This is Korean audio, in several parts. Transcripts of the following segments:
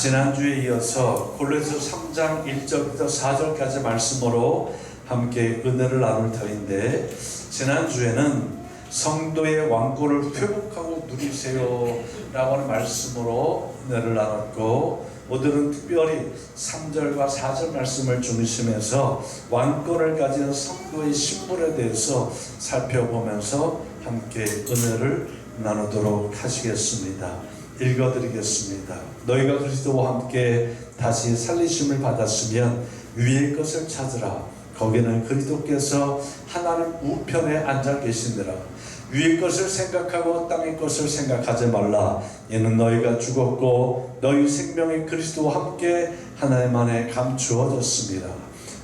지난주에 이어서 골로새 3장 1절부터 4절까지 말씀으로 함께 은혜를 나눌 터인데, 지난주에는 성도의 왕권을 회복하고 누리세요 라고 하는 말씀으로 은혜를 나눴고, 오늘은 특별히 3절과 4절 말씀을 중심해서 왕권을 가진 성도의 신분에 대해서 살펴보면서 함께 은혜를 나누도록 하시겠습니다. 읽어드리겠습니다. 너희가 그리스도와 함께 다시 살리심을 받았으면 위의 것을 찾으라. 거기는 그리스도께서 하나님 우편에 앉아 계시느라. 위의 것을 생각하고 땅의 것을 생각하지 말라. 이는 너희가 죽었고 너희 생명이 그리스도와 함께 하나님 안에 감추어졌습니다.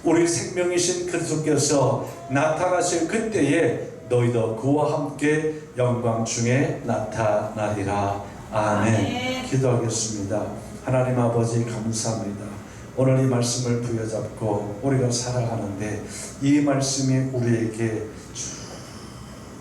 우리 생명이신 그리스도께서 나타나실 그때에 너희도 그와 함께 영광 중에 나타나리라. 아멘. 기도하겠습니다. 하나님 아버지 감사합니다. 오늘 이 말씀을 부여잡고 우리가 살아가는데 이 말씀이 우리에게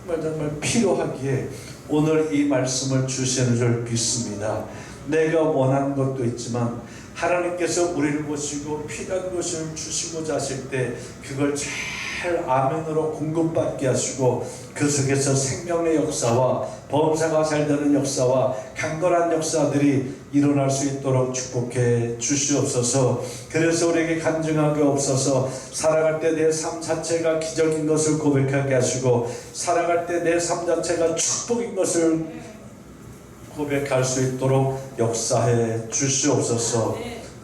정말 필요하기에 오늘 이 말씀을 주시는 줄 믿습니다. 내가 원하는 것도 있지만 하나님께서 우리를 보시고 필요한 것을 주시고자 하실 때 그걸 잘 아멘으로 공급받게 하시고 그 속에서 생명의 역사와 범사가 잘 되는 역사와 강건한 역사들이 일어날 수 있도록 축복해 주시옵소서. 그래서 우리에게 간증하게 없어서 살아갈 때 내 삶 자체가 기적인 것을 고백하게 하시고 살아갈 때 내 삶 자체가 축복인 것을 고백할 수 있도록 역사해 주시옵소서.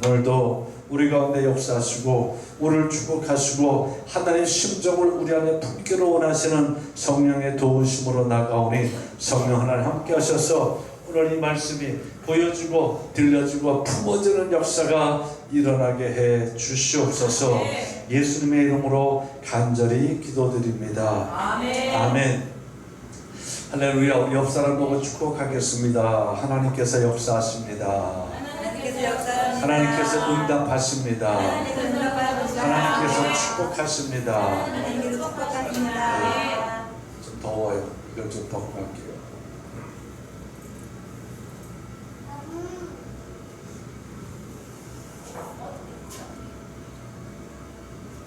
오늘도 우리 가운데 역사하시고 우리를 축복하시고 하나님의 심정을 우리 안에 품기를 원하시는 성령의 도우심으로 나가오니 성령 하나님 함께 하셔서 오늘 이 말씀이 보여지고 들려지고 품어지는 역사가 일어나게 해 주시옵소서. 예수님의 이름으로 간절히 기도드립니다. 아멘. 아멘. 할렐루야. 우리 옆 사람 보고 축복하겠습니다. 하나님께서 역사하십니다. 하나님께서 응답하십니다. 하나님께서 축복하십니다. 좀 더워요. 이걸 좀 덮고 갈게요.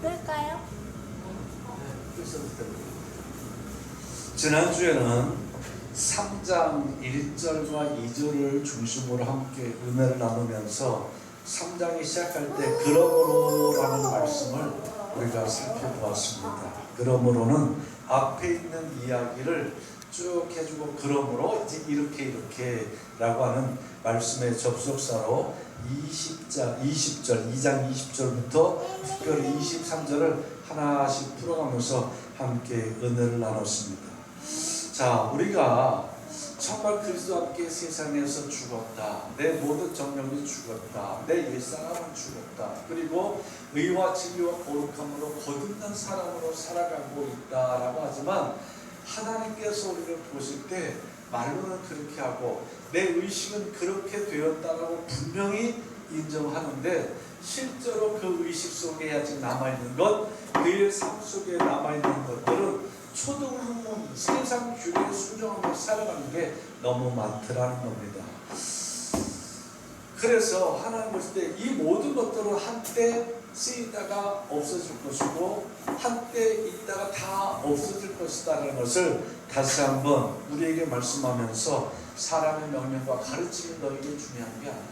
끌까요? 지난주에는 3장 1절과 2절을 중심으로 함께 은혜를 나누면서 3장이 시작할 때 그러므로 라는 말씀을 우리가 살펴보았습니다. 그러므로는 앞에 있는 이야기를 쭉 해주고 그러므로 이제 이렇게 라고 하는 말씀의 접속사로 2장 20절부터 특별히 23절을 하나씩 풀어가면서 함께 은혜를 나눴습니다. 자, 우리가 정말 그리스도와 함께 세상에서 죽었다. 내 모든 정욕이 죽었다. 내 옛사람은 죽었다. 그리고 의와 진리와 거룩함으로 거듭난 사람으로 살아가고 있다라고 하지만 하나님께서 우리를 보실 때 말로는 그렇게 하고 내 의식은 그렇게 되었다라고 분명히 인정하는데 실제로 그 의식 속에 아직 남아있는 것, 그의 삶 속에 남아있는 것들은 초등학문 세상 규례에 순종하며 살아가는 게 너무 많더라는 겁니다. 그래서 하나님 보실 때 이 모든 것들은 한때 쓰이다가 없어질 것이고 한때 있다가 다 없어질 것이다라는 것을 다시 한번 우리에게 말씀하면서 사람의 명령과 가르침이 너에게 중요한 게 아니야.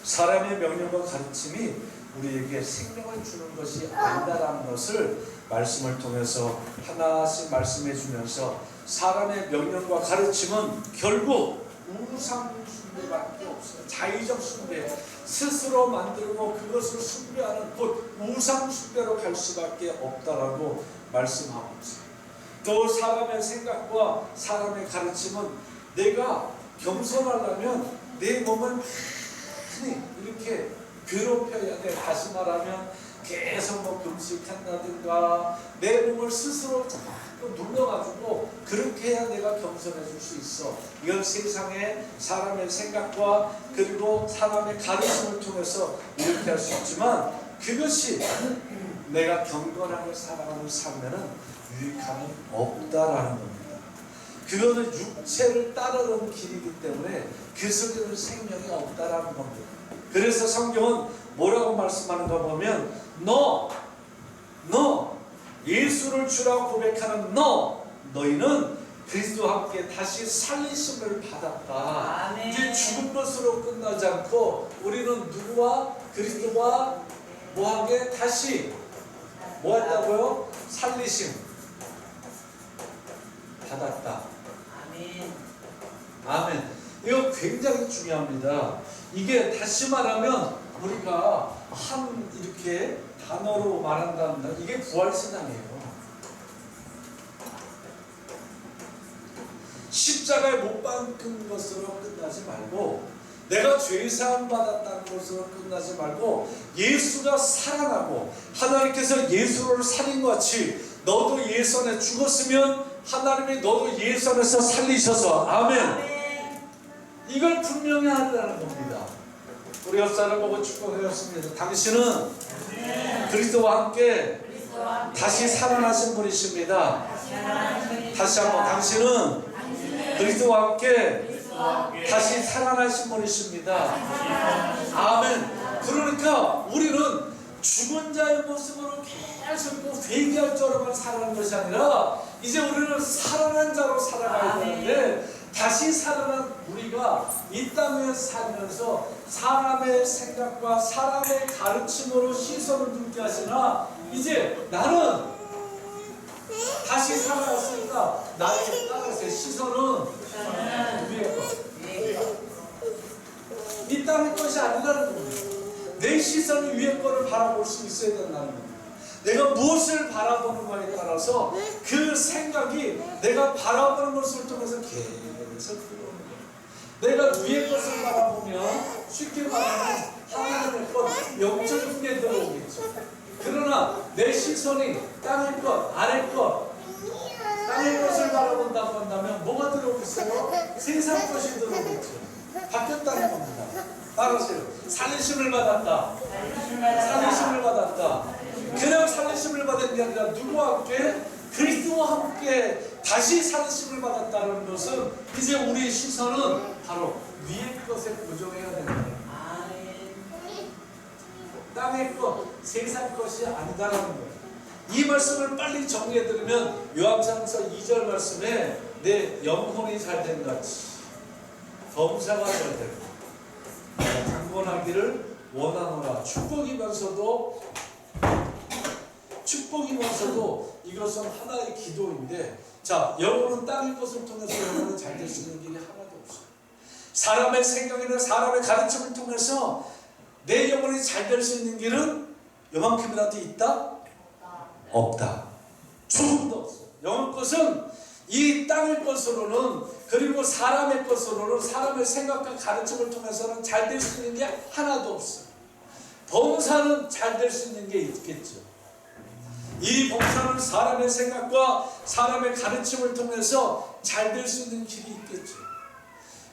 사람의 명령과 가르침이 우리에게 생명을 주는 것이 아니다라는 것을 말씀을 통해서 하나씩 말씀해 주면서 사람의 명령과 가르침은 결국 우상 숭배밖에 없어요. 자의적 숭배, 스스로 만들고 그것을 숭배하는 곧 우상 숭배로 갈 수밖에 없다라고 말씀하고 있어요. 또 사람의 생각과 사람의 가르침은 내가 겸손하려면 내 몸을 많이 이렇게 괴롭혀야 돼. 다시 말하면 계속 뭐 금식한다든가 내 몸을 스스로 자꾸 눌러가지고 그렇게 해야 내가 겸손해질 수 있어. 이건 세상의 사람의 생각과 그리고 사람의 가르침을 통해서 이렇게 할 수 있지만 그것이 내가 경건하게 살아가는 삶에는 유익함이 없다라는 겁니다. 그것은 육체를 따르는 길이기 때문에 그 속에는 생명이 없다라는 겁니다. 그래서 성경은 뭐라고 말씀하는가 보면 너 예수를 주라고 고백하는 너희는 그리스도와 함께 다시 살리심을 받았다. 아멘. 이제 죽은 것으로 끝나지 않고 우리는 누구와 그리스도와 뭐하게 다시 뭐 했다고요? 살리심 받았다. 아멘. 아멘. 이거 굉장히 중요합니다. 이게 다시 말하면 우리가 한 이렇게 단어로 말한다면 이게 부활신앙이에요. 십자가에 못 박힌 것으로 끝나지 말고 내가 죄사함 받았다는 것으로 끝나지 말고 예수가 살아나고 하나님께서 예수를 살린 것 같이 너도 예수 안에 죽었으면 하나님이 너도 예수 안에서 살리셔서 아멘. 아멘. 이걸 분명히 하라는 겁니다. 우리 옆 사람 보고 축복하였습니다. 당신은 그리스도와 함께 다시 살아나신 분이십니다. 다시 한번 당신은 그리스도와 함께 다시 살아나신 분이십니다. 아멘. 그러니까 우리는 죽은 자의 모습으로 계속 회개할처럼 살아가는 것이 아니라 이제 우리는 살아난 자로 살아가야 되는데 다시 살아난 우리가 이 땅에 살면서 사람의 생각과 사람의 가르침으로 시선을 두게 하시나 이제 나는 다시 살아났으니까 나에게 따라서 시선은 위의 것. 이 땅의 것이 아니라는 겁니다. 내 시선이 위의 것을 바라볼 수 있어야 된다는 겁니다. 내가 무엇을 바라보는 거에 따라서 그 생각이 내가 바라보는 것을 통해서 계속 들어오는 거예요. 내가 위의 것을 바라보면 쉽게 말하면 하나님의 것, 영적인 게 들어오겠죠. 그러나 내 시선이 땅의 것, 아래 것, 땅의 것을 바라본다고 한다면 뭐가 들어오겠어요? 세상 것이 들어오겠죠. 바뀌었다는 겁니다. 따라서요. 살리심을 받았다. 살리심을 받았다. 그냥 살리심을 받은 게 아니라 누구와 함께? 그리스도와 함께 다시 살리심을 받았다는 것은 이제 우리의 시선은 바로 위의 것에 고정해야 된다. 땅의 것, 세상 것이 아니다라는 거예요. 이 말씀을 빨리 정리해드리면 요한상서 2절 말씀에 내 영혼이 잘된 같이 범사가 잘되고 강건하기를 원하노라. 축복이면서도 이것은 하나의 기도인데 자 영혼은 땅의 것을 통해서 영혼은 잘 될 수 있는 길이 하나도 없어요. 사람의 생각이나 사람의 가르침을 통해서 내 영혼이 잘 될 수 있는 길은 요만큼이라도 있다? 없다. 조금도 없어. 영혼 것은 이 땅의 것으로는 그리고 사람의 것으로는 사람의 생각과 가르침을 통해서는 잘 될 수 있는 게 하나도 없어. 범사는 잘 될 수 있는 게 있겠죠. 이 범사는 사람의 생각과 사람의 가르침을 통해서 잘 될 수 있는 길이 있겠죠.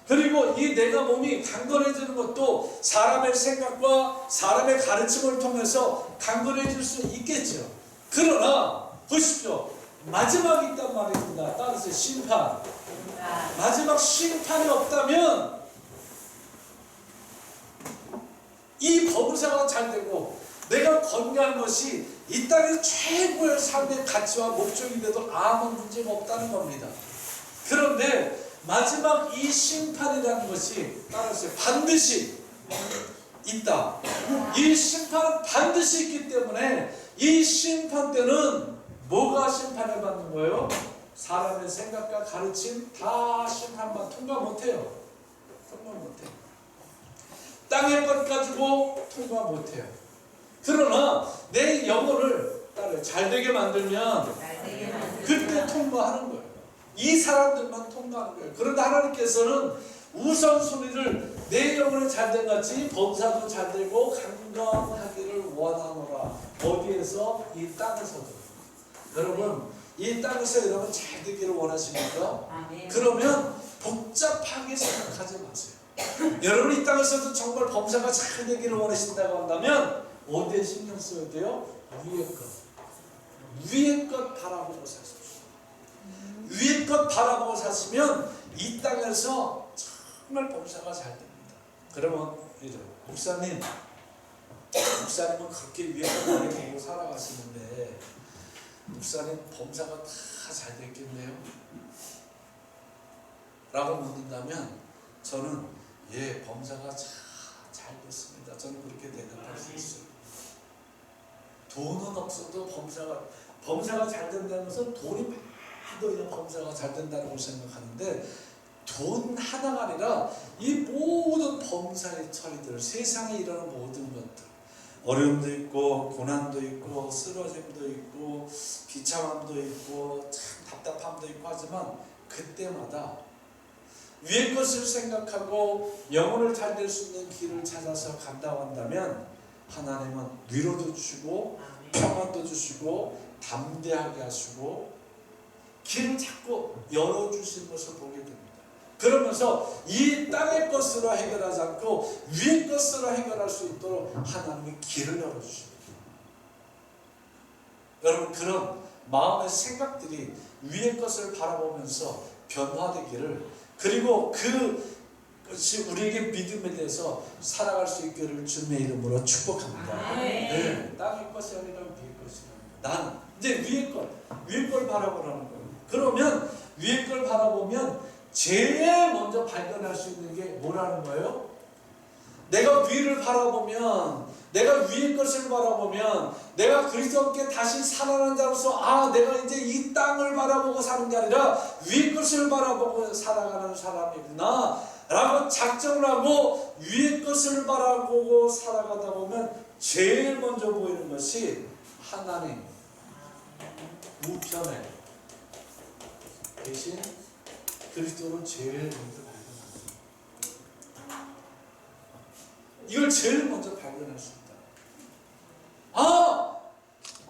그리고 이 내가 몸이 강건해지는 것도 사람의 생각과 사람의 가르침을 통해서 강건해질 수 있겠죠. 그러나 보십시오. 마지막이 있단 말입니다. 따라서 심판. 마지막 심판이 없다면 이 범사가 잘 되고 내가 건강한 것이 이 땅의 최고의 삶의 가치와 목적이 돼도 아무 문제가 없다는 겁니다. 그런데 마지막 이 심판이라는 것이 따라서 반드시 있다. 이 심판은 반드시 있기 때문에 이 심판 때는 뭐가 심판을 받는 거예요? 사람의 생각과 가르침 다 심판만 통과 못해요. 통과 못해요. 땅의 것 가지고 통과 못해요. 그러나 내 영혼을 잘되게 만들면 그때 통과하는 거예요. 이 사람들만 통과하는 거예요. 그런데 하나님께서는 우선순위를 내 영혼이 잘된 같이 범사도 잘되고 강건하기를 원하노라. 어디에서? 이 땅에서도. 여러분 이 땅에서 여러분 잘되기를 원하십니까? 그러면 복잡하게 생각하지 마세요. 여러분 이 땅에서도 정말 범사가 잘되기를 원하신다고 한다면 어디에 신경 써야 돼요? 위의 것. 위의 것 바라보고 사십시오. 위의 것 바라보고 사시면 이 땅에서 정말 범사가 잘 됩니다. 그러면 이제 목사님은 그렇게 위에서 많이 보고 살아가시는데 목사님 범사가 다 잘 됐겠네요? 라고 묻는다면 저는 예, 범사가 잘 됐습니다. 저는 그렇게 대답할 수 있어요. 돈은 없어도 범사가 잘 된다는 것은 돈이 많아도 범사가 잘 된다고 생각하는데 돈 하나가 아니라 이 모든 범사의 처리들, 세상에 일어나는 모든 것들, 어려움도 있고 고난도 있고 쓰러짐도 있고 비참함도 있고 참 답답함도 있고 하지만 그때마다 위의 것을 생각하고 영혼을 잘 될 수 있는 길을 찾아서 간다고 한다면 하나님은 위로도 주시고 평안도 주시고 담대하게 하시고 길을 자꾸 열어주신 것을 보게 됩니다. 그러면서 이 땅의 것으로 해결하지 않고 위의 것으로 해결할 수 있도록 하나님이 길을 열어주십니다. 여러분 그런 마음의 생각들이 위의 것을 바라보면서 변화되기를, 그리고 그것이 우리에게 믿음에 대해서 살아갈 수 있기를 주님의 이름으로 축복합니다. 네, 땅의 것이 아니라 위의 것이라. 나는 이제 위의 걸 바라보라는 거예요. 그러면 위의 걸 바라보면 제일 먼저 발견할 수 있는 게 뭐라는 거예요? 내가 위를 바라보면, 내가 위의 것을 바라보면 내가 그리스도께 다시 살아난 자로서 내가 이제 이 땅을 바라보고 사는 게 아니라 위의 것을 바라보고 살아가는 사람이구나 라고 작정을 하고 위의 것을 바라보고 살아가다 보면 제일 먼저 보이는 것이 하나님 우편에 대신 그리스도를 제일 먼저 발견합니다. 이걸 제일 먼저 발견할 수 있다.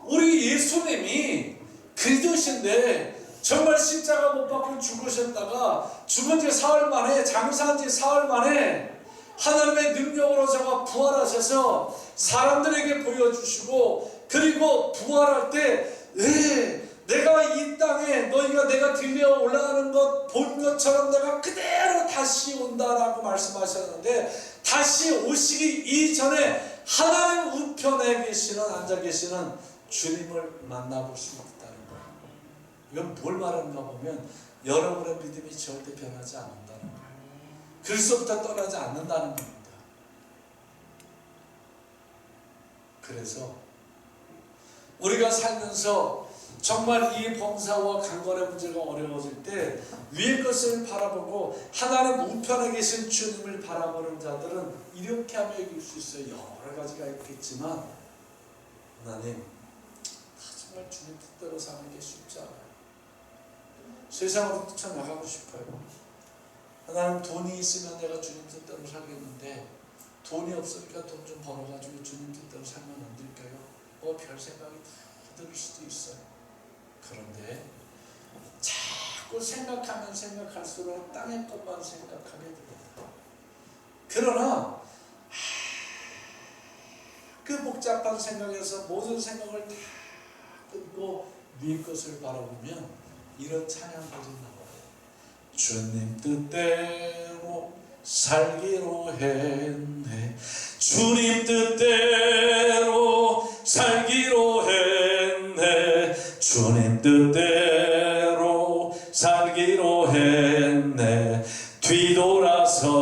우리 예수님이 그리스도신데 정말 십자가 못 박고 죽으셨다가 죽은 지 사흘 만에, 장사한 지 사흘 만에 하나님의 능력으로 저가 부활하셔서 사람들에게 보여주시고, 그리고 부활할 때 내가 이 땅에 너희가 내가 들려 올라가는 것 본 것처럼 내가 그대로 다시 온다라고 말씀하셨는데, 다시 오시기 이전에 하나님 우편에 계시는, 앉아 계시는 주님을 만나볼 수 있다는 거예요. 이건 뭘 말하는가 보면 여러분의 믿음이 절대 변하지 않는다는 거예요. 그리스도부터 떠나지 않는다는 겁니다. 그래서 우리가 살면서 정말 이 범사와 강건의 문제가 어려워질 때 위의 것을 바라보고 하나님 우편에 계신 주님을 바라보는 자들은 이렇게 하며 이길 수 있어요. 여러 가지가 있겠지만 하나님, 정말 주님 뜻대로 사는 게 쉽지 않아요. 세상으로 뛰쳐나가고 싶어요. 하나님, 돈이 있으면 내가 주님 뜻대로 살겠는데 돈이 없으니까 돈 좀 벌어가지고 주님 뜻대로 살면 안 될까요? 별 생각이 다 들 수도 있어요. 그런데 자꾸 생각하면 생각할수록 땅의 것만 생각하게 됩니다. 그러나 그 복잡한 생각에서 모든 생각을 다 끊고 위의 것을 바라보면 이런 찬양들이 나와요. 주님 뜻대로 살기로 했네, 주님 뜻대로 살기로 했네, 주님 뜻대로 살기로 했네, 뒤돌아서지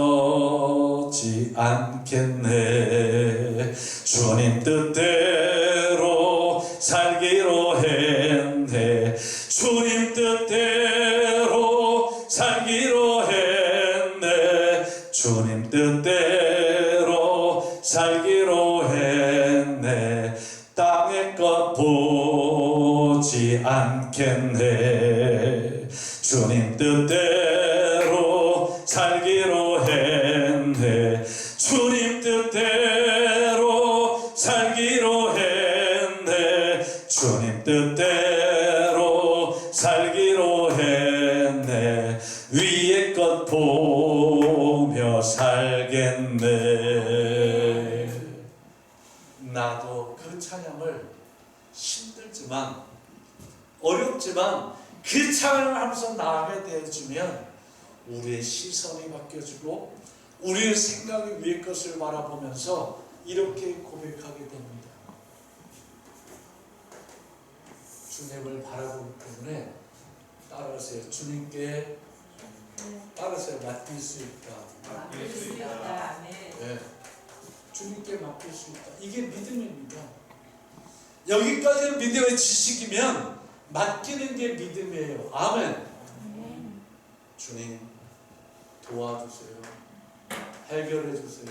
않겠네, 주님 뜻대로 살기로 했네, 주님 뜻대로 살기로 했네, 주님 뜻대로 살기로 했네, 땅의 것 보지 않겠네, 주님 뜻대로 살기로 했네, 주님 뜻대로 살기로 했네, 주님 뜻대로 살기로 했네, 위의 것 보며 살겠네. 나도 그 찬양을 힘들지만 어렵지만 그 찬양을 하면서 나아가게 되어주면 우리의 시선이 바뀌어지고 우리의 생각이 위의 것을 바라보면서 이렇게 고백하게 됩니다. 주님을 바라보기 때문에 따라서요. 주님께 따라서 맡길 수 있다. 맡길 수 있다. 아멘. 네. 주님께 맡길 수 있다. 이게 믿음입니다. 여기까지는 믿음의 지식이면 맡기는 게 믿음이에요. 아멘. 주님 도와주세요. 해결해 주세요.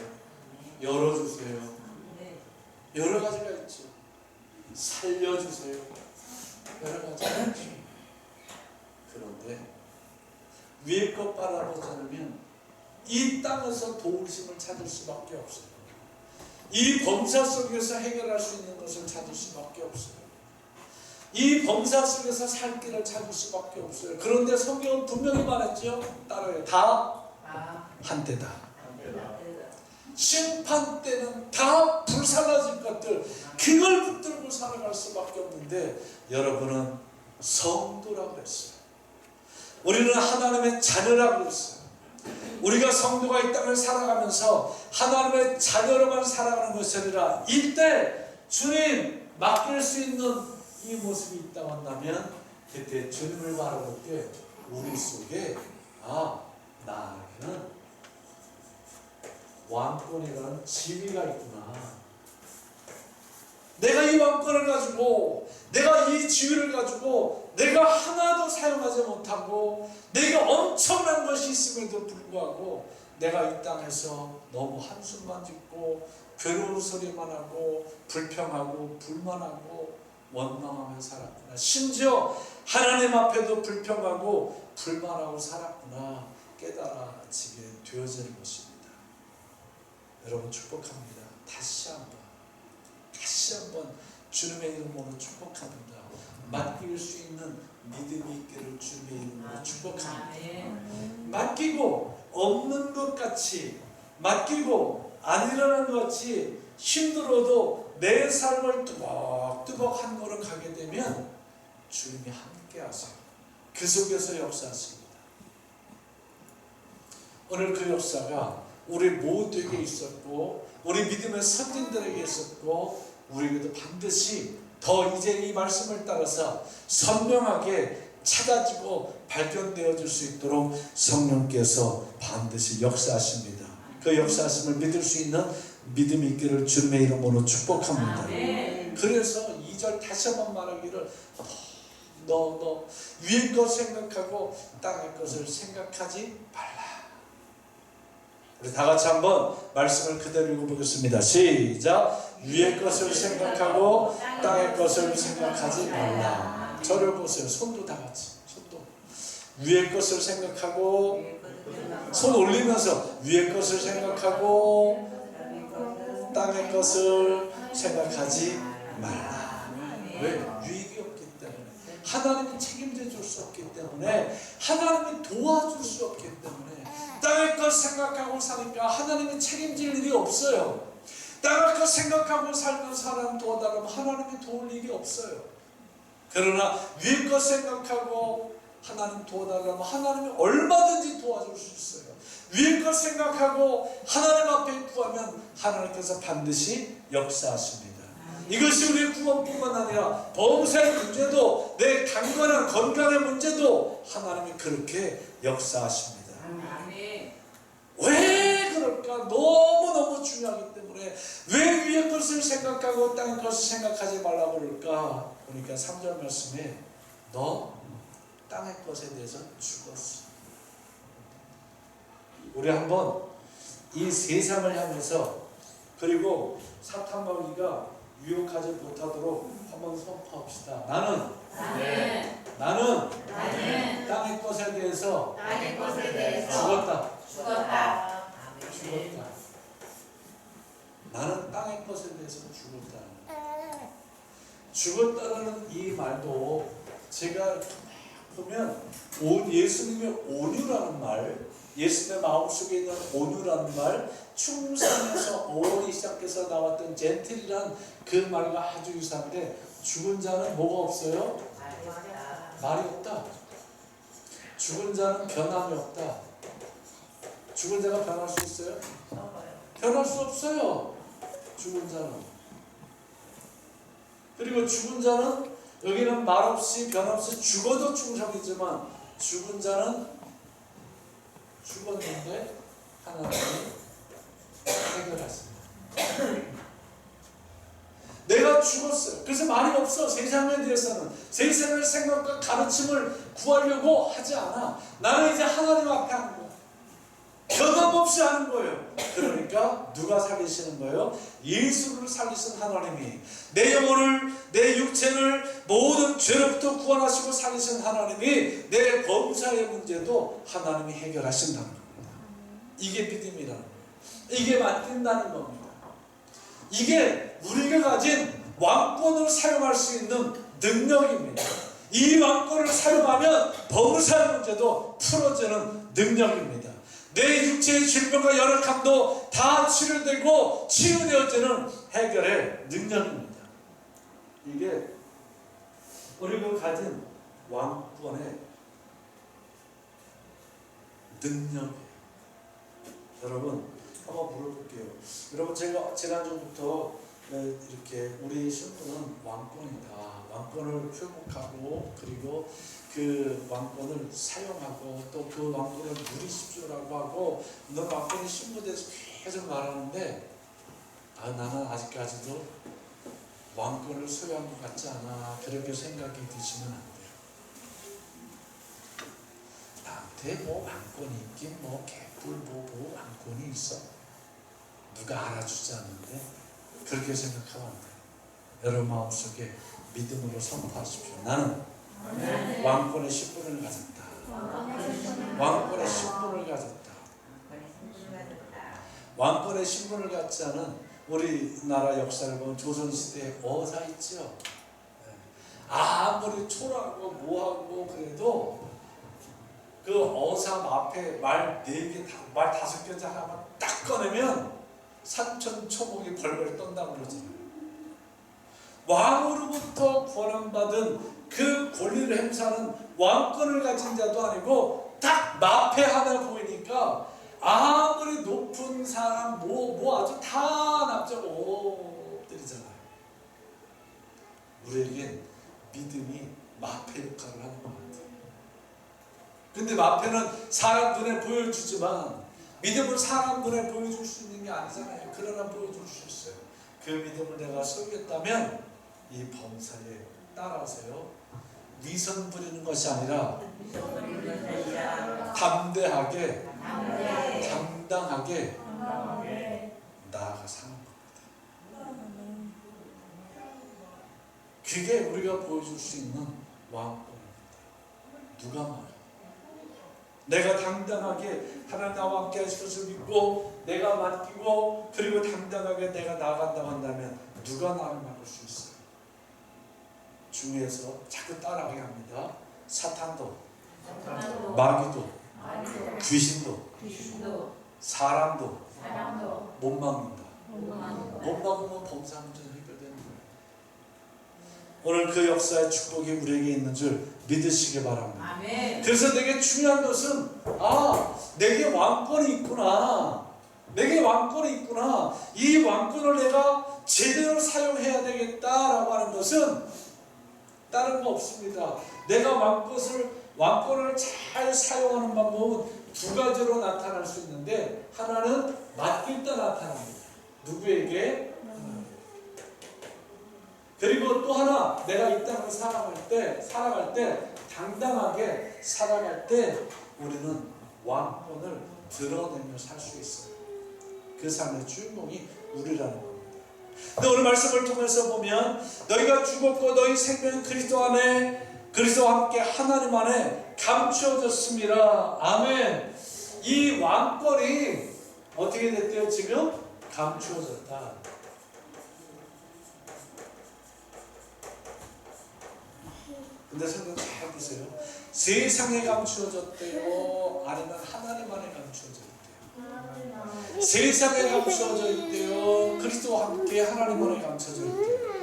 열어주세요. 네. 여러 가지가 있죠. 살려주세요. 여러 가지가 있죠. 그런데 위에 것 바라보지 않으면 이 땅에서 도우심을 찾을 수밖에 없어요. 이 범사 속에서 해결할 수 있는 것을 찾을 수밖에 없어요. 이 범사 속에서 살 길을 찾을 수밖에 없어요. 그런데 성경은 분명히 말했죠. 따라요. 다 한때다. 심판 때는 다 불살라질 것들, 그걸 붙들고 살아갈 수밖에 없는데 여러분은 성도라고 했어요. 우리는 하나님의 자녀라고 했어요. 우리가 성도가 이 땅을 살아가면서 하나님의 자녀로만 살아가는 것이 아니라 이때 주님 맡길 수 있는 이 모습이 있다고 한다면 그때 주님을 바라볼 때 우리 속에 나에게는 왕권이라는 지위가 있구나. 내가 이 왕권을 가지고 내가 이 지위를 가지고 내가 하나도 사용하지 못하고 내가 엄청난 것이 있음에도 불구하고 내가 이 땅에서 너무 한숨만 짓고 괴로운 소리만 하고 불평하고 불만하고 원망하며 살았구나. 심지어 하나님 앞에도 불평하고 불만하고 살았구나 깨달아지게 되어지는 것입니다. 여러분 축복합니다. 다시 한번 주님의 이름으로 축복합니다. 맡길 수 있는 믿음이 있기를 주님의 이름으로 축복합니다. 맡기고 없는 것 같이 맡기고 안 일어나는 것 같이 힘들어도 내 삶을 뚜벅뚜벅 한 걸음 가게 되면 주님이 함께 하세요. 그 속에서 역사하십니다. 오늘 그 역사가 우리 모두에게 있었고 우리 믿음의 선진들에게 있었고 우리에게도 반드시 더 이제 이 말씀을 따라서 선명하게 찾아지고 발견되어질 수 있도록 성령께서 반드시 역사하십니다. 그 역사하심을 믿을 수 있는 믿음이 있기를 주님의 이름으로 축복합니다. 그래서 2절 다시 한번 말하기를 너 위의 것 생각하고 땅의 것을 생각하지 말라. 우리 다 같이 한번 말씀을 그대로 읽어보겠습니다. 시작. 위의 것을 생각하고 땅의 것을 생각하지 말라. 저를 보세요. 손도 다 같이. 손도. 위의 것을 생각하고 손 올리면서 위의 것을 생각하고 땅의 것을 생각하지 말라. 왜? 유익이 없기 때문에. 하나님이 책임져 줄 수 없기 때문에. 하나님이 도와줄 수 없기 때문에. 땅의 것 생각하고 사니까 하나님이 책임질 일이 없어요. 땅의 것 생각하고 살면 사람 도와달라면 하나님이 도울 일이 없어요. 그러나 위의 것 생각하고 하나님 도와달라면 하나님이 얼마든지 도와줄 수 있어요. 위의 것 생각하고 하나님 앞에 구하면 하나님께서 반드시 역사하십니다. 이것이 우리의 구원뿐만 아니라 범사의 문제도 내 강건한 건강의 문제도 하나님이 그렇게 역사하십니다. 왜 그럴까? 너무너무 중요하기 때문에 왜 위의 것을 생각하고 땅의 것을 생각하지 말라고 그럴까? 그러니까 3절 말씀에 너 땅의 것에 대해서 죽었어. 우리 한번 이 세상을 향해서 그리고 사탄마귀가 유혹하지 못하도록 한번 선포합시다. 나는 땅의 것에 대해서 죽었다. 나는 땅의 것에 대해서 죽었다. 죽었다라는 이 말도 제가 보면 예수님의 온유라는 말, 예수님의 마음속에 있는 온유라는 말, 충성에서 오온이 시작해서 나왔던 젠틀이란 그 말과 아주 유사한데 죽은 자는 뭐가 없어요? 말이 없다. 죽은 자는 변함이 없다. 죽은 자가 변할 수 있어요? 적어요. 변할 수 없어요. 죽은 자는. 그리고 죽은 자는 여기는 말없이 변없이 죽어도 충성이지만 죽은 자는 죽었는데 하나님이 해결하십니다. 내가 죽었어요. 그래서 말이 없어. 세상에 대해서는 세상의 생각과 가르침을 구하려고 하지 않아. 나는 이제 하나님 앞에 하는 거야. 변함없이 하는 거예요. 그러니까 누가 살리시는 거예요? 예수를 살리신 하나님이 내 영혼을 내 육체를 모든 죄로부터 구원하시고 살리신 하나님이 내 범사의 문제도 하나님이 해결하신다는 겁니다. 이게 믿음이라는 거예요. 이게 맡긴다는 겁니다. 이게 우리가 가진 왕권을 사용할 수 있는 능력입니다. 이 왕권을 사용하면 범사의 문제도 풀어지는 능력입니다. 내 육체의 질병과 열악함도 다 치료되고 치유되어지는 해결의 능력입니다. 이게 우리가 가진 왕권의 능력이에요. 여러분 한번 물어볼게요. 여러분 제가 지난주부터 이렇게 우리 신부는 왕권이다. 왕권을 회복하고 그리고 그 왕권을 사용하고 또 그 왕권을 누리십시오라고 하고 너 왕권의 신부에 대해서 계속 말하는데 나는 아직까지도 왕권을 소유한 것 같지 않아. 그렇게 생각이 드시면 안 돼요. 나한테 뭐 왕권이 있긴 뭐 개뿔 뭐 왕권이 있어. 누가 알아주지 않는데 그렇게 생각하면 안 돼요. 여러분 마음속에 믿음으로 선포하십시오. 나는 왕권의 신분을 가졌다. 왕권의 신분을 가졌다. 왕권의 신분을 갖지 않은 우리나라 역사를 보면 조선시대에 어사 있죠. 아무리 초라하고 뭐하고 그래도 그 어사 앞에 말 4개, 말 5개 하나만 딱 꺼내면 산천초목이 벌벌 떤다고 그러잖아요. 왕으로부터 권한받은 그 권리를 행사하는 왕권을 가진 자도 아니고 딱 마패 하나 보이니까 아무리 높은 사람 뭐 아주 다 납작 엎드리잖아요. 우리에겐 믿음이 마패 역할을 하는 것 같아요. 근데 마패는 사람 눈에 보여주지만 믿음을 사람 눈에 보여줄 수 있는 게 아니잖아요. 그러나 보여줄 수 있어요. 그 믿음을 내가 소유했다면 이 범사에 따라서요 위선 부리는 것이 아니라 담대하게 당당하게 나아가 사는 겁니다. 그게 우리가 보여줄 수 있는 왕권입니다. 누가 말해? 내가 당당하게 하나님 나와 함께 하실 것을 믿고 내가 맡기고 그리고 당당하게 내가 나아간다고 한다면 누가 나를 막을 수 있어요? 중에서 자꾸 따라가게 합니다. 사탄도 마귀도 귀신도 사람도 못 막는다. 못 막으면 범사 문제는 해결되는 거예요. 오늘 그 역사의 축복이 우리에게 있는 줄 믿으시기 바랍니다. 아멘. 그래서 되게 중요한 것은 내게 왕권이 있구나. 내게 왕권이 있구나. 이 왕권을 내가 제대로 사용해야 되겠다라고 하는 것은 다른 거 없습니다. 내가 왕권을 잘 사용하는 방법은 2가지로 나타날 수 있는데 하나는 맡길 때 나타납니다. 누구에게? 그리고 또 하나 내가 이 땅을 살아갈 때 당당하게 살아갈 때 우리는 왕권을 드러내며 살 수 있어요. 그 삶의 주인공이 우리라는 겁니다. 근데 오늘 말씀을 통해서 보면 너희가 죽었고 너희 생명은 그리스도 안에 그리스도와 함께 하나님 안에 감추어졌습니다. 아멘. 이 왕권이 어떻게 됐대요? 지금 감추어졌다. 근데 성경 잘 보세요. 세상에 감추어졌대요? 아니면 하나님 안에 감추어졌대요? 세상에 감추어져 있대요? 그리스도와 함께 하나님 안에 감추어져 있대요?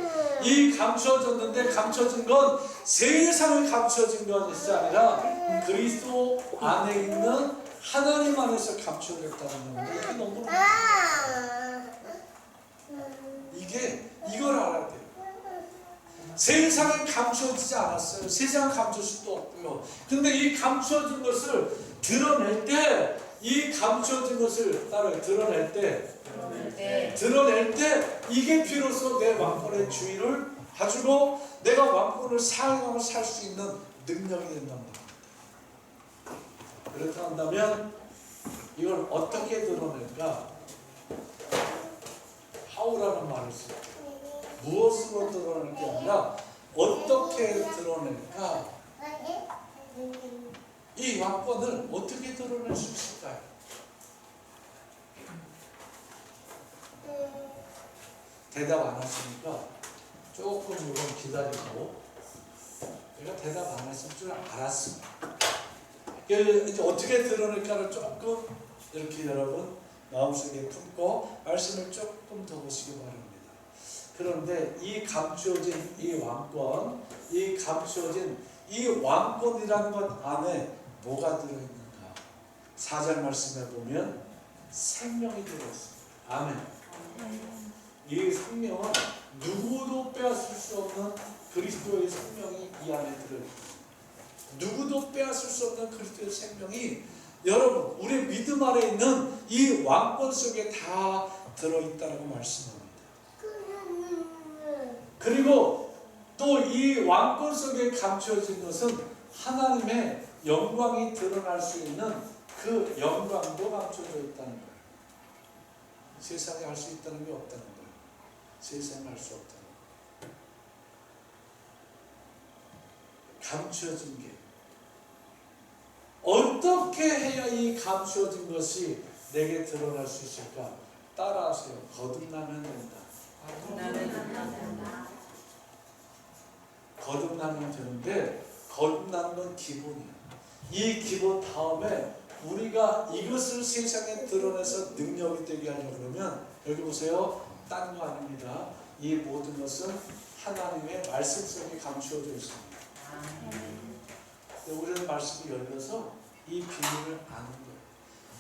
이 감추어졌는데 감춰진 건 세상에 감추어진 것이 아니라 그리스도 안에 있는 하나님 안에서 감춰졌다는 건 이게 너무 이걸 알아야 돼요. 세상은 감춰지지 않았어요. 세상은 감출 수도 없고요. 근데 이 감춰진 것을 드러낼 때, 이 감춰진 것을 드러낼 때 이게 비로소 내 왕권의 주의를 가지고 내가 왕권을 사용하고 살 수 있는 능력이 된단 말입니다. 그렇다 한다면 이걸 어떻게 드러낼까? How라는 말을 써요. 무엇으로 드러낼 게 아니라 어떻게 드러낼까? 이 왕권을 어떻게 드러낼 수 있을까요? 대답 안 하시니까 조금 이건 기다리고, 내가 대답 안 했을 줄 알았습니다. 이제 어떻게 드러낼까를 조금 이렇게 여러분 마음속에 품고 말씀을 조금 더 보시기 바랍니다. 그런데 이 감추어진 이 왕권, 이 감추어진 이 왕권이라는 것 안에 뭐가 들어있는가? 4절 말씀에 보면 생명이 들어있습니다. 아멘. 이 생명은 누구도 빼앗을 수 없는 그리스도의 생명이 이 안에 들어있습니다. 누구도 빼앗을 수 없는 그리스도의 생명이 여러분 우리 믿음 아래 있는 이 왕권 속에 다 들어있다고 말씀합니다. 그리고 또 이 왕권 속에 감춰진 것은 하나님의 영광이 드러날 수 있는 그 영광도 감춰져 있다는 거예요. 세상에 할 수 있다는 게 없다는 거예요. 세상에 할 수 없다는 거예요. 감춰진 게 어떻게 해야 이 감추어진 것이 내게 드러날 수 있을까? 따라하세요. 거듭나면 된다. 거듭나면 되는데 거듭나는 건 기본이에요. 이 기본 다음에 우리가 이것을 세상에 드러내서 능력이 되게 하려고 그러면 여기 보세요. 딴 거 아닙니다. 이 모든 것은 하나님의 말씀 속에 감추어져 있습니다. 우리는 말씀이 열려서 이 비밀을 아는 거예요.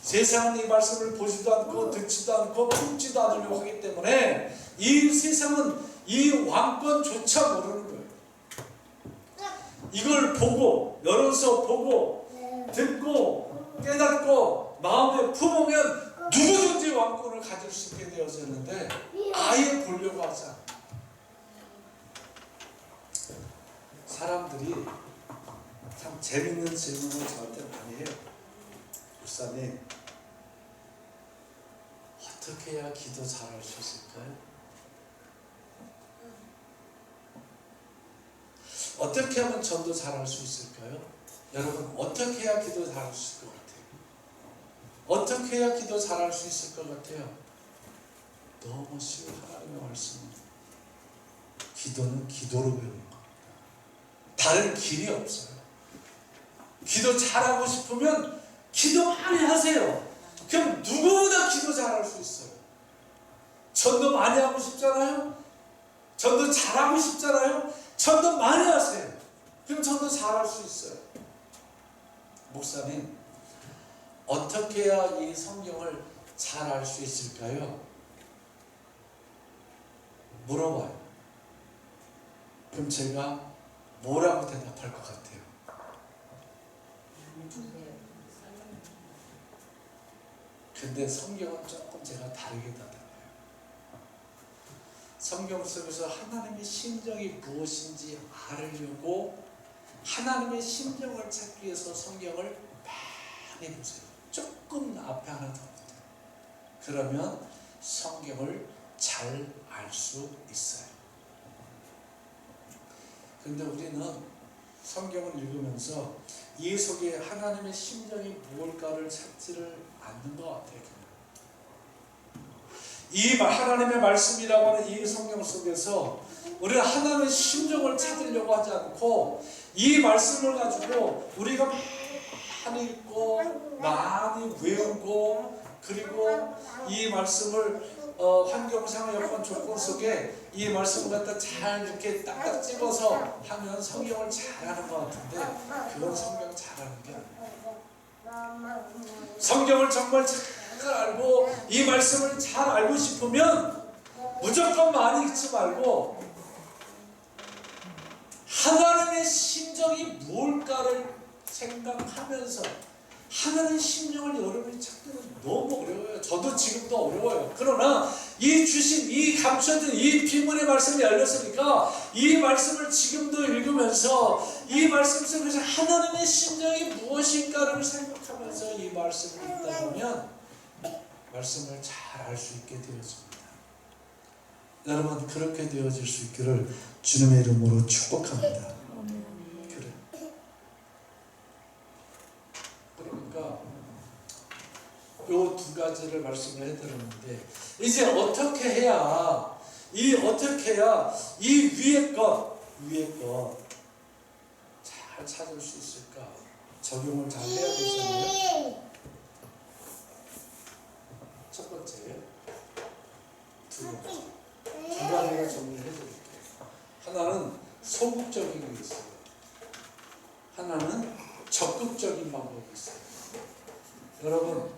세상은 이 말씀을 보지도 않고 듣지도 않고 품지도 않으려고 하기 때문에 이 세상은 이 왕권조차 모르는 거예요. 이걸 보고 열어서 보고 듣고 깨닫고 마음에 품으면 누구든지 왕권을 가질 수 있게 되어졌는데 아예 보려고 하지 않아요. 사람들이 참 재밌는 질문을 저한테 많이 해요. 목사님, 어떻게 해야 기도 잘할 수 있을까요? 어떻게 하면 전도 잘할 수 있을까요? 여러분, 어떻게 해야 기도 잘할 수 있을 것 같아요? 어떻게 해야 기도 잘할 수 있을 것 같아요? 너무 쉬운 하나님의 말씀입니다. 기도는 기도로 배우는 겁니다. 다른 길이 없어요. 기도 잘하고 싶으면 기도 많이 하세요. 그럼 누구보다 기도 잘할 수 있어요. 전도 많이 하고 싶잖아요. 전도 잘하고 싶잖아요. 전도 많이 하세요. 그럼 전도 잘할 수 있어요. 목사님, 어떻게 해야 이 성경을 잘 알 수 있을까요? 물어봐요. 그럼 제가 뭐라고 대답할 것 같아요? 근데 성경은 조금 제가 다르게 대답해요. 성경 속에서 하나님의 심정이 무엇인지 알으려고 하나님의 심정을 찾기 위해서 성경을 많이 보세요. 조금 앞에 하나 더 보세요. 그러면 성경을 잘 알 수 있어요. 근데 우리는 성경을 읽으면서 이 속에 하나님의 심정이 무엇일까를 찾지를 않는 것 같아요. 이 하나님의 말씀이라고 하는 이 성경 속에서 우리가 하나님의 심정을 찾으려고 하지 않고 이 말씀을 가지고 우리가 많이 읽고 많이 외우고 그리고 이 말씀을 환경상 여건 조건 속에 이 말씀을 갖다 잘 이렇게 딱딱 집어서 하면 성경을 잘하는 것 같은데 그건 성경 잘하는 게 아니에요. 성경을 정말 잘 알고 이 말씀을 잘 알고 싶으면 무조건 많이 읽지 말고 하나님의 심정이 무엇일까를 생각하면서 하나님의 심정을 여러분이 찾기는 너무 어려워요. 저도 지금도 어려워요. 그러나 이 주신 이 감춰진 이 비문의 말씀이 열렸으니까 이 말씀을 지금도 읽으면서 이 말씀 속에서 하나님의 심정이 무엇인가를 생각하면서 이 말씀을 읽다 보면 말씀을 잘 알 수 있게 되어집니다. 여러분 그렇게 되어질 수 있기를 주님의 이름으로 축복합니다. 그래. 그러니까 요 두 가지를 말씀을 해드렸는데 이제 어떻게 해야 이 위에 것 잘 찾을 수 있을까? 적용을 잘 해야 되잖아요. 첫 번째, 두 번째. 두 가지를 정리를 해드릴게요. 하나는 소극적인 게 있어요. 하나는 적극적인 방법이 있어요. 여러분,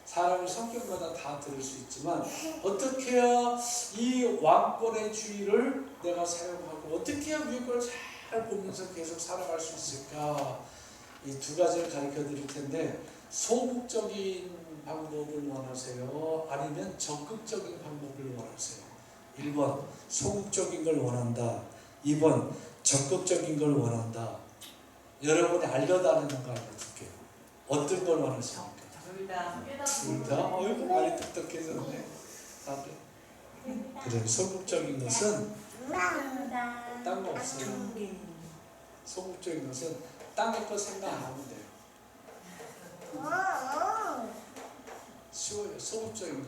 사람의 성격마다 다 들을 수 있지만 어떻게 해야 이 왕권의 주의를 내가 사용하고 어떻게 해야 위에 걸 잘 보면서 계속 살아갈 수 있을까? 이 두 가지를 가르쳐 드릴 텐데 소극적인 방법을 원하세요? 아니면 적극적인 방법을 원하세요? 1번 소극적인 걸 원한다. 2번 적극적인 걸 원한다. 여러분이 알려달라는 거 알려줄게요. 어떤 걸 원하십니까? 둘 다. 둘 다? 어이구 많이 똑똑해졌네. 그래 소극적인 것은 딴 거 없어요. 소극적인 것은 딴 거 생각 안 하면 돼요. 쉬워요. 소극적인 거.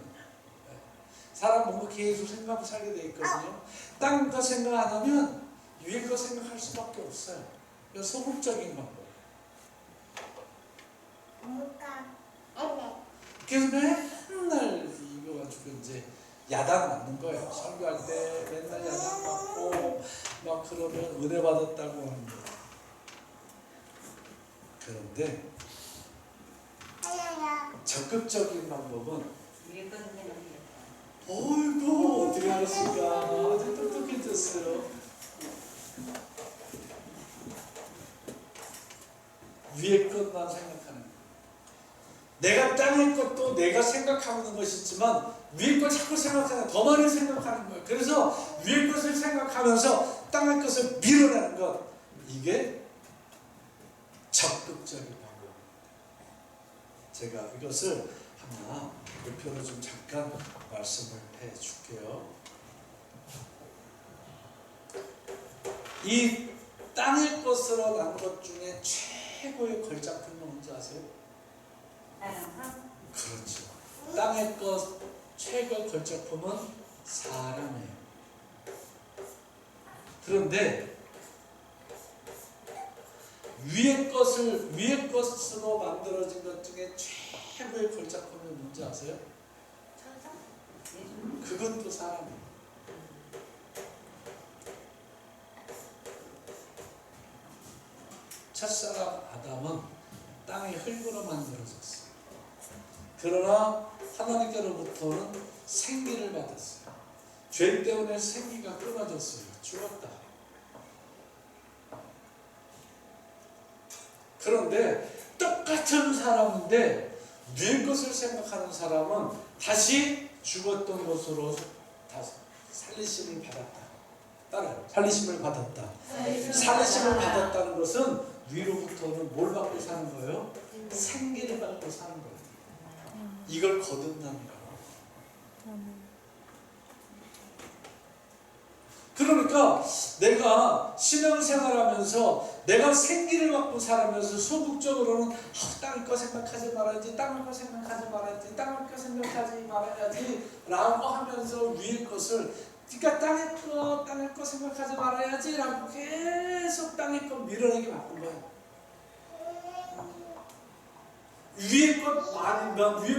사람 뭔가 계속 생각하고 살게 돼 있거든요. 딴 거 생각 안 하면 위에 거 생각할 수밖에 없어요. 이거 소극적인 방법. 그래서 맨날 이거 가지고 이제 야단 맞는 거예요. 설교할 때 맨날 야단 맞고 막 그러면 은혜 받았다고 하는 거예요. 그런데 적극적인 방법은 위에 거는 해놓으세요. 어이구 어떻게 하셨을까? 아주 똑똑해졌어요. 위에 것만 생각하는 거예요. 내가 땅의 것도 내가 생각하는 것이지만 위에 걸 자꾸 생각하는 더 많이 생각하는 거예요. 그래서 위에 것을 생각하면서 땅의 것을 밀어내는 것, 이게 적극적인 방법입니다. 제가 이것을 하나 목표로 좀 잠깐 말씀을 해줄게요. 이 땅의 것으로 난 것 중에 최고의 걸작품은 뭔지 아세요? 그렇죠. 땅의 것 최고의 걸작품은 사람이에요. 그런데 위의 것으로 만들어진 것 중에 최고의 걸작품이 뭔지 아세요? 그것도 사람이에요. 첫사람 아담은 땅의 흙으로 만들어졌어요. 그러나 하나님께로부터는 생기를 받았어요. 죄 때문에 생기가 끊어졌어요. 죽었다. 그런데 똑같은 사람인데 위의 것을 생각하는 사람은 다시 죽었던 것으로 다시 살리심을 받았다. 따라요. 살리심을 받았다. 살리심을 받았다는 것은 위로부터는 뭘 받고 사는 거예요? 생기를 받고 사는 거예요. 이걸 거듭나는 거예요. 그러니까 내가 신앙생활하면서 내가 생기를 받고 살아면서 소극적으로는 땅을 거 생각하지 말아야지, 땅을 거 생각하지 말아야지, 땅을 거 생각하지 말아야지 라고 하면서 위의 것을, 그러니까 땅의 거 생각하지 말아야지 라고 계속 땅의 거 밀어내게 바꾼 거예요. 위에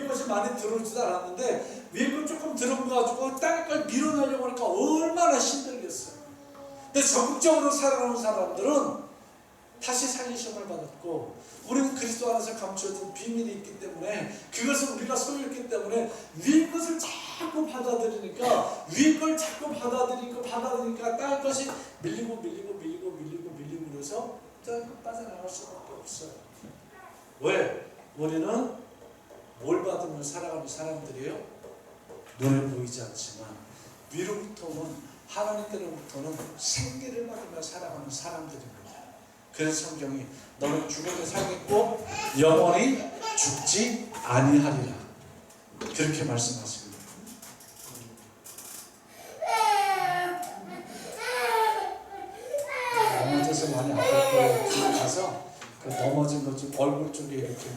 것이 많이 들어오지도 않았는데 위에 것 조금 들어가지고 땅에 걸 밀어내려고 하니까 얼마나 힘들겠어요. 근데 적극적으로 살아가는 사람들은 다시 살리심을 받았고 우리는 그리스도 안에서 감추어진 비밀이 있기 때문에 그것을 우리가 소유했기 때문에 위의 것을 자꾸 받아들이니까 위의 걸 자꾸 받아들이니까 땅의 것이 밀리고 그래서 빠져나갈 수밖에 없어요. 왜? 우리는 뭘 받으며 살아가는 사람들이에요? 눈에 보이지 않지만 위로부터는 하나님께로부터는 생기를 받으며 살아가는 사람들입니다. 그래서 성경이 너는 죽어도 살겠고 영원히 죽지 아니하리라 그렇게 말씀하십니다. 넘어져서 많이 아플 거예요. 집에 가서 그 넘어진 것 좀 얼굴 쪽에 이렇게 좀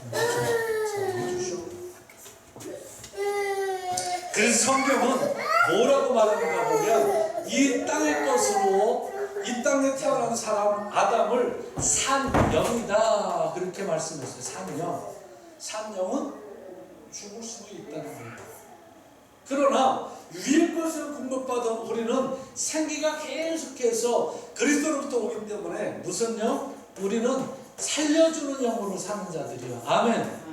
해주시오. 그래서 성경은 뭐라고 말하는가 보면 이 땅의 것으로 이 땅에 태어난 사람 아담을 산영이다 그렇게 말씀했어요. 산영. 산영은 죽을 수도 있다는 거예요. 그러나 위의 것을 공급받은 우리는 생기가 계속해서 그리스도로부터 오기 때문에 무슨 영? 우리는 살려주는 영으로 사는 자들이요. 아멘.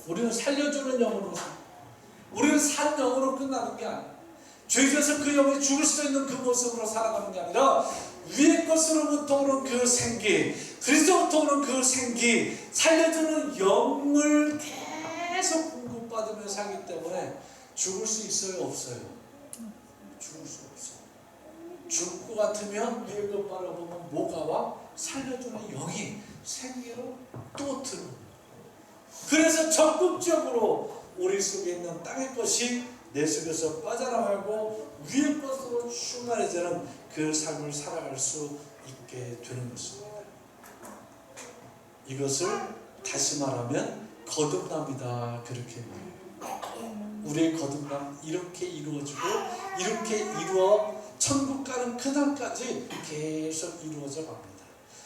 우리는 살려주는 영으로 우리는 산 영으로 끝나는 게 아니에요. 죄져서 그 영이 죽을 수 있는 그 모습으로 살아가는 게 아니라 위의 것으로부터 오는 그 생기, 그리스도부터 오는 그 생기, 살려주는 영을 계속 공급받으며 살기 때문에 죽을 수 있어요? 없어요? 죽을 수 없어요. 죽을 것 같으면 위의 것 바라보면 뭐가 와? 살려주는 영이 생기로 또 들어옵니다. 그래서 적극적으로 우리 속에 있는 땅의 것이 내 속에서 빠져나가고 위의 것으로 충만해지는 그 삶을 살아갈 수 있게 되는 것입니다. 이것을 다시 말하면 거듭남이다 그렇게 말해요. 우리의 거듭남 이렇게 이루어지고 이렇게 이루어 천국 가는 그날까지 계속 이루어져 갑니다.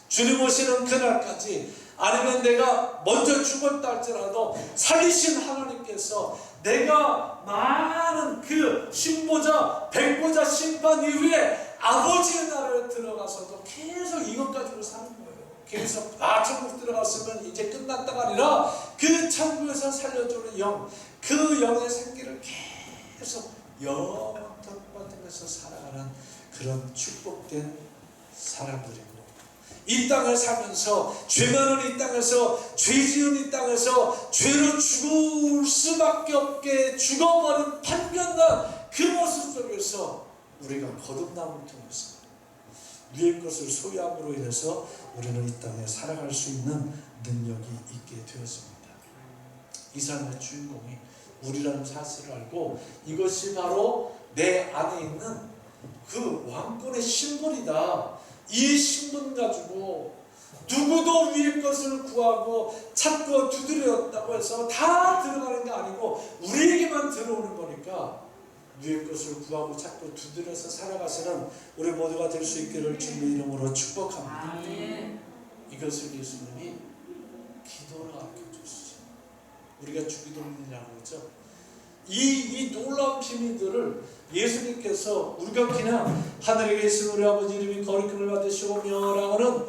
주님 오시는 그날까지 아니면 내가 먼저 죽었다 할지라도 살리신 하나님께서 내가 많은 그 신보자 백보자 심판 이후에 아버지의 나라에 들어가서도 계속 이것 가지고 사는 거예요. 계속 천국 들어갔으면 이제 끝났다가 아니라 그 천국에서 살려주는 영, 그 영의 생기를 계속 영원토록 받으면서 살아가는 그런 축복된 사람들이고 이 땅을 살면서 죄 많은 이 땅에서 죄 지은 이 땅에서 죄로 죽을 수밖에 없게 죽어버린 판결난 그 모습 속에서 우리가 거듭남을 통해서 위의 것을 소유함으로 인해서 우리는 이 땅에 살아갈 수 있는 능력이 있게 되었습니다. 이 삶의 주인공이 우리라는 사실을 알고 이것이 바로 내 안에 있는 그 왕권의 신분이다. 이 신분 가지고 누구도 위의 것을 구하고 찾고 두드렸다고 해서 다 들어가는 게 아니고 우리에게만 들어오는 거니까 위의 것을 구하고 찾고 두드려서 살아가시는 우리 모두가 될 수 있기를 주님의 이름으로 축복합니다. 이것을 예수님이 기도로 알려주시죠. 우리가 주기도문이라고 하죠. 이 놀라운 비밀들을 예수님께서 우리가 그냥 하늘에 계신 우리 아버지 이름이 거룩함을 받으시오며 라고는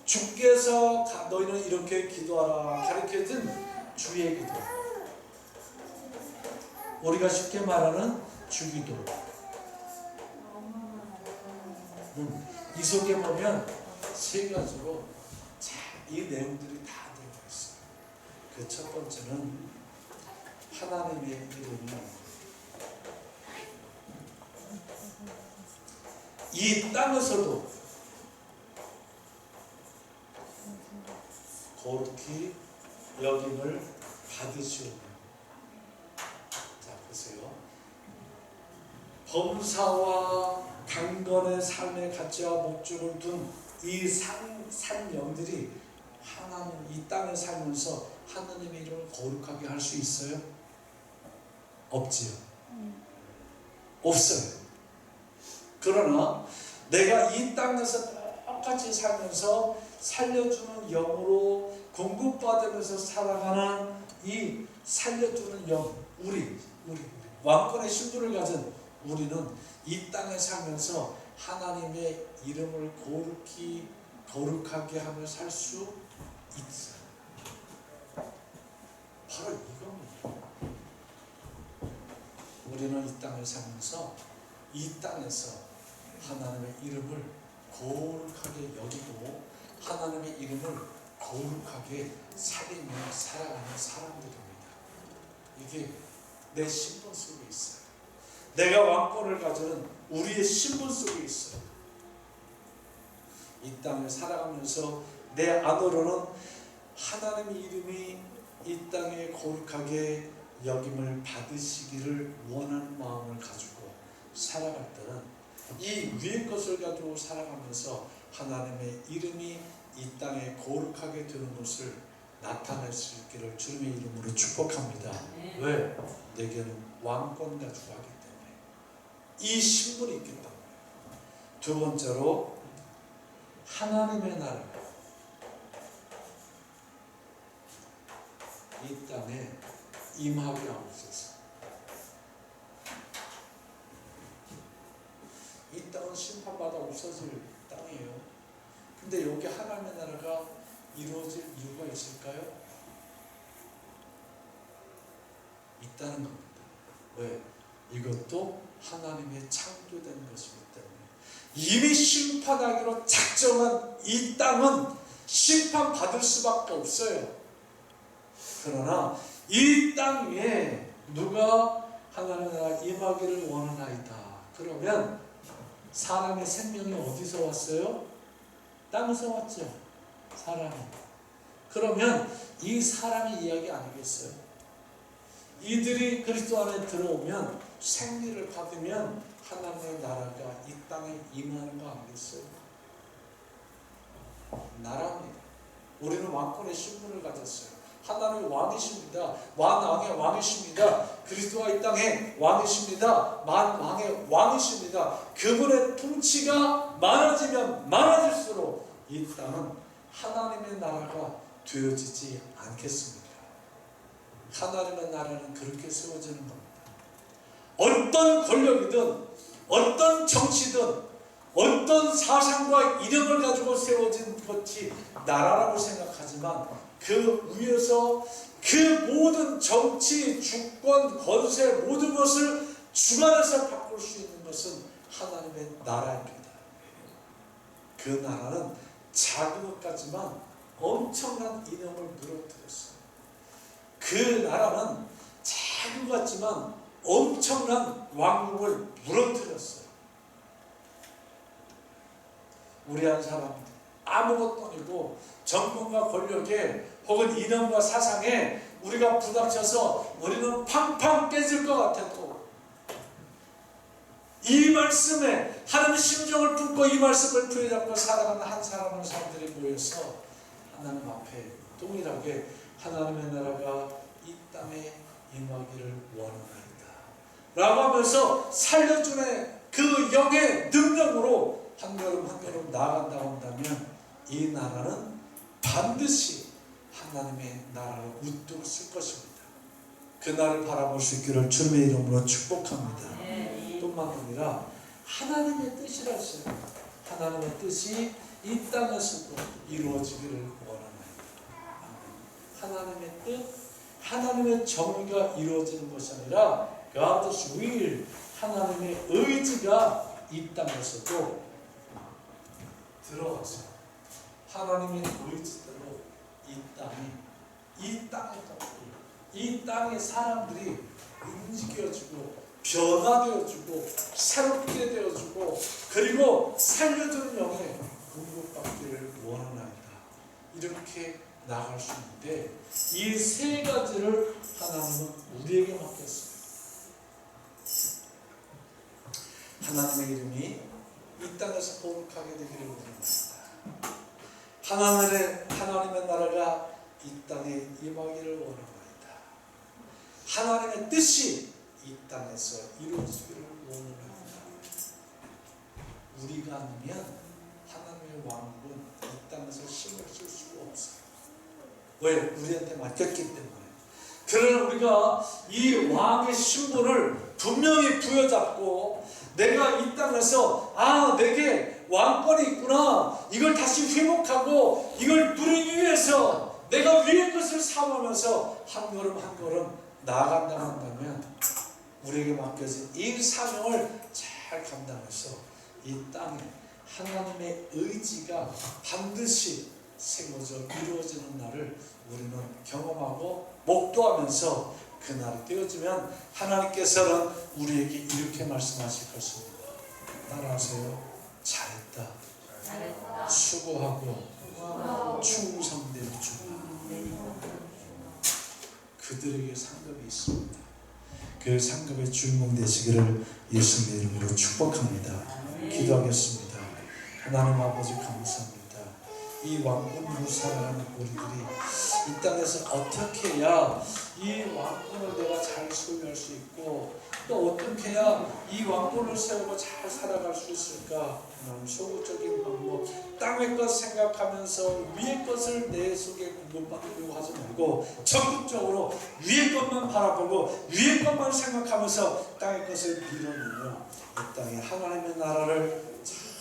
주께서 너희는 이렇게 기도하라 가르쳐준 주의 기도, 우리가 쉽게 말하는 주기도. 이 속에 보면 세 가지로 이 내용들이 다 들어있어요. 그 첫 번째는 하나님의 이름이 이 땅에서도 거룩히 여김을 받으시오며. 자 보세요. 범사와 강건의 삶의 가치와 목적을 둔 이 산영들이 하나님 이 땅에 살면서 하나님의 이름을 거룩하게 할 수 있어요? 없지요. 없어요. 그러나 내가 이 땅에서 똑같이 살면서 살려주는 영으로 공급받으면서 살아가는 이 살려주는 영, 우리 왕권의 신분을 가진 우리는 이 땅에 살면서 하나님의 이름을 거룩하게 하며 살 수 있어요. 바로 이겁니다. 우리는 이 땅을 살면서 이 땅에서 하나님의 이름을 거룩하게 여기고 하나님의 이름을 거룩하게 살리며 살아가는 사람들입니다. 이게 내 신분 속에 있어요. 내가 왕권을 가지는 우리의 신분 속에 있어요. 이 땅을 살아가면서 내 안으로는 하나님의 이름이 이 땅에 거룩하게 여김을 받으시기를 원하는 마음을 가지고 살아갈 때는 이 위의 것을 가지고 살아가면서 하나님의 이름이 이 땅에 거룩하게 되는 것을 나타낼 수 있기를 주님의 이름으로 축복합니다. 네. 왜? 내게는 왕권 가지고 하기 때문에 이 신분이 있기 때문에. 두 번째로 하나님의 나라가 이 땅에 임하게 하옵소서. 이 땅은 심판받아 없어질 땅이에요. 근데 여기 하나님의 나라가 이루어질 이유가 있을까요? 있다는 겁니다. 왜? 이것도 하나님의 창조된 것이기 때문에 이미 심판하기로 작정한 이 땅은 심판받을 수밖에 없어요. 그러나 이 땅 위에 누가 하나님의 나라 임하기를 원하나이다. 그러면 사람의 생명이 어디서 왔어요? 땅에서 왔죠. 사람이. 그러면 이 사람의 이야기 아니겠어요? 이들이 그리스도 안에 들어오면 생리를 받으면 하나님의 나라가 이 땅에 임하는 거 아니겠어요? 나라입니다. 우리는 왕권의 신분을 가졌어요. 하나님의 왕이십니다. 만왕의 왕이십니다. 그리스도가 이 땅에 왕이십니다. 만왕의 왕이십니다. 그분의 통치가 많아지면 많아질수록 이 땅은 하나님의 나라가 되어지지 않겠습니까? 하나님의 나라는 그렇게 세워지는 겁니다. 어떤 권력이든 어떤 정치든 어떤 사상과 이념을 가지고 세워진 것이 나라라고 생각하지만 그 위에서 그 모든 정치, 주권, 권세 모든 것을 주관해서 바꿀 수 있는 것은 하나님의 나라입니다. 그 나라는 작은 것 같지만 엄청난 이념을 무너뜨렸어요. 그 나라는 작은 것 같지만 엄청난 왕국을 무너뜨렸어요. 우리 한 사람들 아무것도 아니고 정권과 권력에 혹은 이념과 사상에 우리가 부닥쳐서 우리는 팡팡 깨질 것 같아도 이 말씀에 하나님의 심정을 품고 이 말씀을 부여잡고 살아가는 한 사람들이 모여서 하나님 앞에 동일하게 하나님의 나라가 이 땅에 임하기를 원하나이다 라고 하면서 살려주는 그 영의 능력으로 한 걸음 한 걸음 나아간다 한다면 이 나라는 반드시 하나님의 나라를 우뚝 쓸 것입니다. 그날을 바라볼 수 있기를 주님의 이름으로 축복합니다. 뿐만 아니라 하나님의 뜻이라 했어요. 하나님의 뜻이 이 땅에서도 이루어지기를 원하나이다. 하나님의 뜻, 하나님의 정의가 이루어지는 것이 아니라 God's will, 하나님의 의지가 이 땅에서도 들어가서 하나님의 의지대로 이 땅의 사람들이 움직여지고 변화되어지고 새롭게 되어지고 그리고 살려주는 영에 공급받기를 원하나이다. 이렇게 나아갈 수 있는데 이 세 가지를 하나님은 우리에게 맡겼어요. 하나님의 이름이 이 땅에서 거룩하게 되기를 원합니다. 하나님의 나라가 이 땅에 임하기를 원합니다. 하나님의 뜻이 이 땅에서 이루어지기를 원합니다. 우리가 아니면 하나님의 왕국은 이 땅에서 힘을 쓸 수가 없어요. 왜? 우리한테 맡겼기 때문에. 그러나 우리가 이 왕의 신분을 분명히 부여잡고 내가 이 땅에서 내게 왕권이 있구나, 이걸 다시 회복하고 이걸 누리기 위해서 내가 위의 것을 사모하면서 한 걸음 한 걸음 나아간다 한다면 우리에게 맡겨진 이 사명을 잘 감당해서 이 땅에 하나님의 의지가 반드시 생겨져 이루어지는 날을 우리는 경험하고 목도하면서 그 날이 되어지면 하나님께서는 우리에게 이렇게 말씀하실 것입니다. 따라하세요. 잘했다. 잘했다. 수고하고 충성되어 주라. 그들에게 상급이 있습니다. 그 상급에 주인공되시기를 예수님의 이름으로 축복합니다. 기도하겠습니다. 하나님 아버지 감사합니다. 이 왕권 유사라는 우리들이 이 땅에서 어떻게 해야 이 왕권을 내가 잘 소유할 수 있고 또 어떻게 해야 이 왕권을 세우고 잘 살아갈 수 있을까? 하나님 소극적인 방법, 땅의 것 생각하면서 위의 것을 내 속에 공급받으려고 하지 말고 적극적으로 위의 것만 바라보고 위의 것만 생각하면서 땅의 것을 밀어내며 이 땅에 하나님의 나라를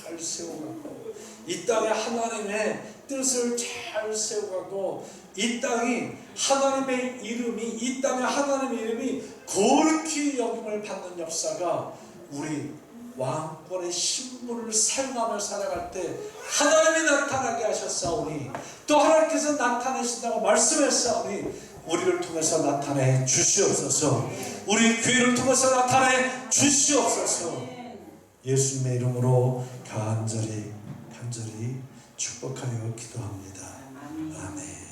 잘 세워가고 이 땅에 하나님의 뜻을 잘 세워가고 이 땅이 하나님의 이름이 이 땅에 하나님의 이름이 거룩히 여김을 받는 역사가 우리 왕권의 신분을 사용하며 살아갈 때 하나님이 나타나게 하셨사오니 또 하나님께서 나타내신다고 말씀했사오니 우리를 통해서 나타내 주시옵소서. 우리 교회를 통해서 나타내 주시옵소서. 예수님의 이름으로 간절히 축복하여 기도합니다. 아멘.